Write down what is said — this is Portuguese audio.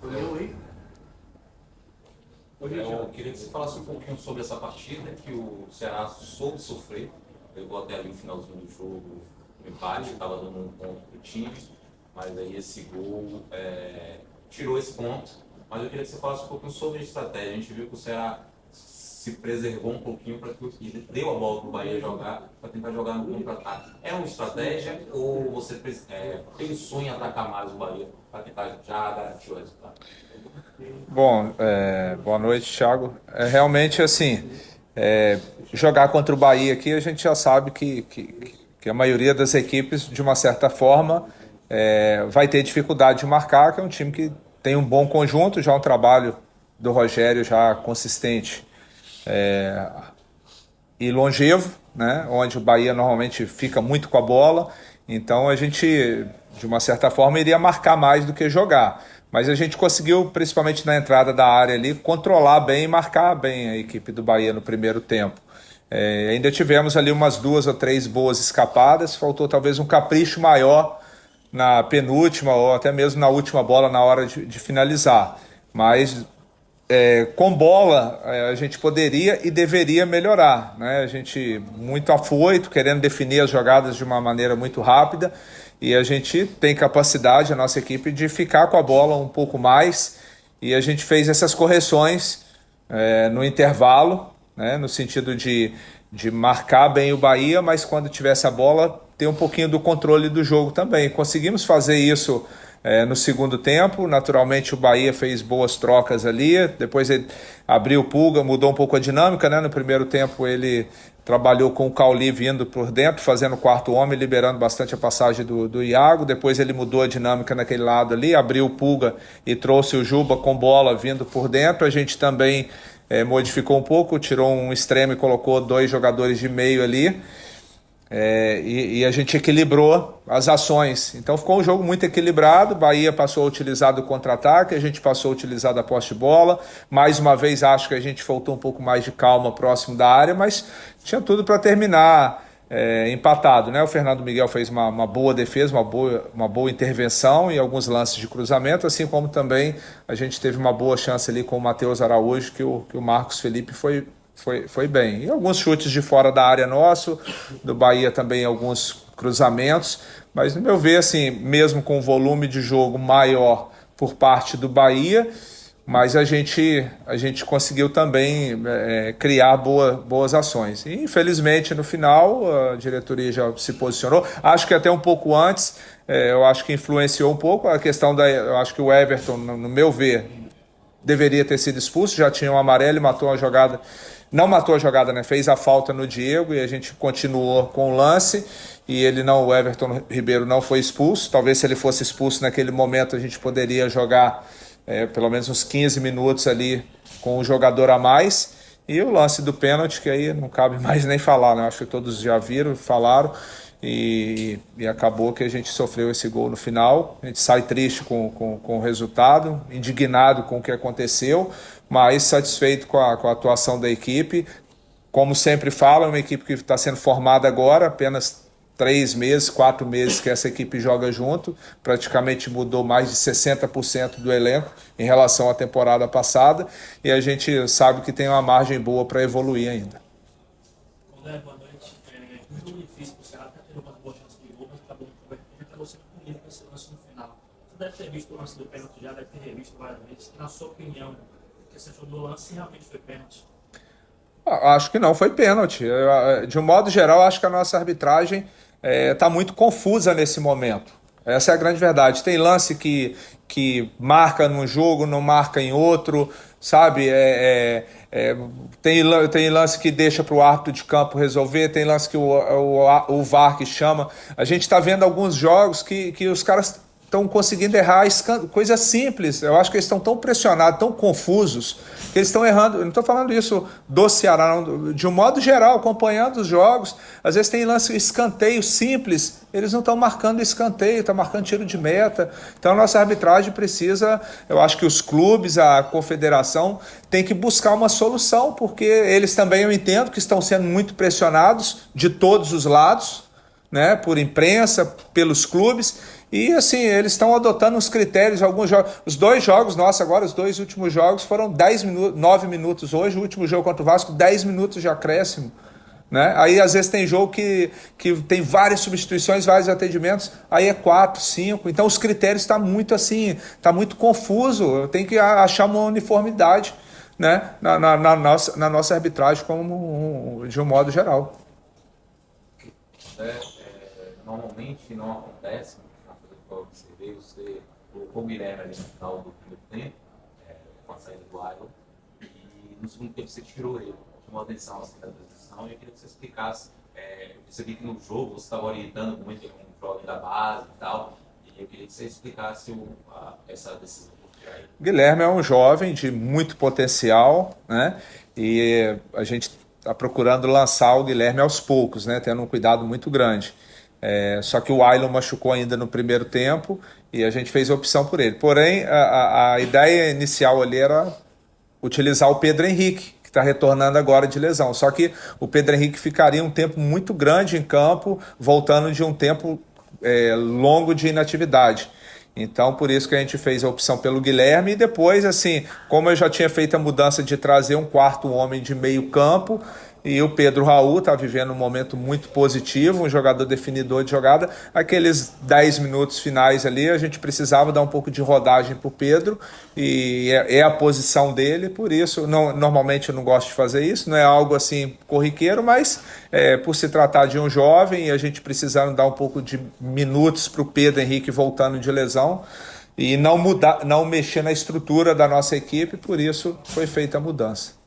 Eu queria que você falasse um pouquinho sobre essa partida, que o Ceará soube sofrer, pegou até ali o finalzinho do jogo, o empate, estava dando um ponto para o time, mas aí esse gol tirou esse ponto. Mas eu queria que você falasse um pouquinho sobre a estratégia. A gente viu que o Ceará se preservou um pouquinho para que ele deu a bola para o Bahia jogar, para tentar jogar no contra-ataque. É uma estratégia ou você pensou em atacar mais o Bahia para tentar já garantir o resultado? Bom, boa noite, Thiago. Realmente, assim, jogar contra o Bahia aqui, a gente já sabe que a maioria das equipes, de uma certa forma, vai ter dificuldade de marcar, que é um time que tem um bom conjunto, já um trabalho do Rogério já consistente e longevo, né? Onde o Bahia normalmente fica muito com a bola. Então a gente, de uma certa forma, iria marcar mais do que jogar. Mas a gente conseguiu, principalmente na entrada da área ali, controlar bem e marcar bem a equipe do Bahia no primeiro tempo. Ainda tivemos ali umas 2 ou 3 boas escapadas, faltou talvez um capricho maior na penúltima ou até mesmo na última bola na hora de finalizar. Mas com bola a gente poderia e deveria melhorar, né? A gente muito afoito, querendo definir as jogadas de uma maneira muito rápida, e a gente tem capacidade, a nossa equipe, de ficar com a bola um pouco mais, e a gente fez essas correções no intervalo, né? No sentido de marcar bem o Bahia, mas quando tivesse a bola, ter um pouquinho do controle do jogo também. Conseguimos fazer isso no segundo tempo. Naturalmente o Bahia fez boas trocas ali, depois ele abriu o Pulga, mudou um pouco a dinâmica, né? No primeiro tempo ele trabalhou com o Cauli vindo por dentro, fazendo o quarto homem, liberando bastante a passagem do Iago. Depois ele mudou a dinâmica naquele lado ali, abriu o Pulga e trouxe o Juba com bola vindo por dentro. A gente também modificou um pouco, tirou um extremo e colocou 2 jogadores de meio ali. E a gente equilibrou as ações. Então ficou um jogo muito equilibrado. Bahia passou a utilizar do contra-ataque, a gente passou a utilizar da posse de bola. Mais uma vez acho que a gente faltou um pouco mais de calma próximo da área, mas tinha tudo para terminar empatado, né? O Fernando Miguel fez uma boa defesa, uma boa intervenção e alguns lances de cruzamento, assim como também a gente teve uma boa chance ali com o Matheus Araújo, que o Marcos Felipe foi bem. E alguns chutes de fora da área nosso, do Bahia também alguns cruzamentos, mas no meu ver, assim, mesmo com o volume de jogo maior por parte do Bahia, mas a gente conseguiu também criar boas ações. E infelizmente no final a diretoria já se posicionou, acho que até um pouco antes, eu acho que influenciou um pouco a questão eu acho que o Everton, no meu ver, deveria ter sido expulso, já tinha um amarelo e matou a jogada. Não matou a jogada, né? Fez a falta no Diego e a gente continuou com o lance e o Everton Ribeiro não foi expulso. Talvez se ele fosse expulso naquele momento a gente poderia jogar pelo menos uns 15 minutos ali com o jogador a mais. E o lance do pênalti, que aí não cabe mais nem falar, né? Acho que todos já viram, falaram. E acabou que a gente sofreu esse gol no final. A gente sai triste com o resultado, indignado com o que aconteceu, mas satisfeito com a atuação da equipe. Como sempre falo, é uma equipe que está sendo formada agora, apenas 3 meses, 4 meses que essa equipe joga junto, praticamente mudou mais de 60% do elenco em relação à temporada passada, e a gente sabe que tem uma margem boa para evoluir ainda. Boa noite. Muito difícil para o Ceará, teve uma boa chance de gol, mas acabou sendo punido com esse lance no final. Você deve ter visto o lance do pênalti, já deve ter revisto várias vezes. Na sua opinião, o que você achou do lance, se realmente foi pênalti? Acho que não foi pênalti. De um modo geral, acho que a nossa arbitragem está muito confusa nesse momento. Essa é a grande verdade. Tem lance que marca num jogo, não marca em outro, sabe? Tem lance que deixa para o árbitro de campo resolver, tem lance que o VAR que chama. A gente está vendo alguns jogos que os caras estão conseguindo errar coisas simples. Eu acho que eles estão tão pressionados, tão confusos, que eles estão errando. Eu não estou falando isso do Ceará, não. De um modo geral, acompanhando os jogos, às vezes tem lance escanteio simples, eles não estão marcando escanteio, estão marcando tiro de meta. Então a nossa arbitragem precisa, eu acho que os clubes, a confederação, tem que buscar uma solução, porque eles também, eu entendo, que estão sendo muito pressionados de todos os lados, né, por imprensa, pelos clubes, E assim, eles estão adotando os critérios, alguns jogos. Os 2 jogos, nossa, agora os 2 últimos jogos foram 10 minutos, 9 minutos hoje, o último jogo contra o Vasco, 10 minutos de acréscimo. Né? Aí às vezes tem jogo que tem várias substituições, vários atendimentos, aí é 4, 5. Então os critérios estão muito assim, está muito confuso. Eu tenho que achar uma uniformidade, né? na nossa arbitragem de um modo geral. Normalmente não acontece, na coisa que você vê, você colocou o Guilherme ali no final do primeiro tempo, com a saída do Ailon, e no segundo tempo você tirou ele. Chamou a atenção assim, da transição, e eu queria que você explicasse. Eu percebi que no jogo você estava orientando muito um jovem da base e tal, e eu queria que você explicasse essa decisão. O Guilherme é um jovem de muito potencial, né? E a gente está procurando lançar o Guilherme aos poucos, né? Tendo um cuidado muito grande. Só que o Ailon machucou ainda no primeiro tempo e a gente fez a opção por ele. Porém, a ideia inicial ali era utilizar o Pedro Henrique, que está retornando agora de lesão. Só que o Pedro Henrique ficaria um tempo muito grande em campo, voltando de um tempo longo de inatividade. Então, por isso que a gente fez a opção pelo Guilherme. E depois, assim, como eu já tinha feito a mudança de trazer um quarto homem de meio campo, e o Pedro Raul está vivendo um momento muito positivo, um jogador definidor de jogada. Aqueles 10 minutos finais ali, a gente precisava dar um pouco de rodagem para o Pedro, e é a posição dele, por isso, normalmente eu não gosto de fazer isso, não é algo assim corriqueiro, mas por se tratar de um jovem e a gente precisando dar um pouco de minutos para o Pedro Henrique voltando de lesão, e não mexer na estrutura da nossa equipe, por isso foi feita a mudança.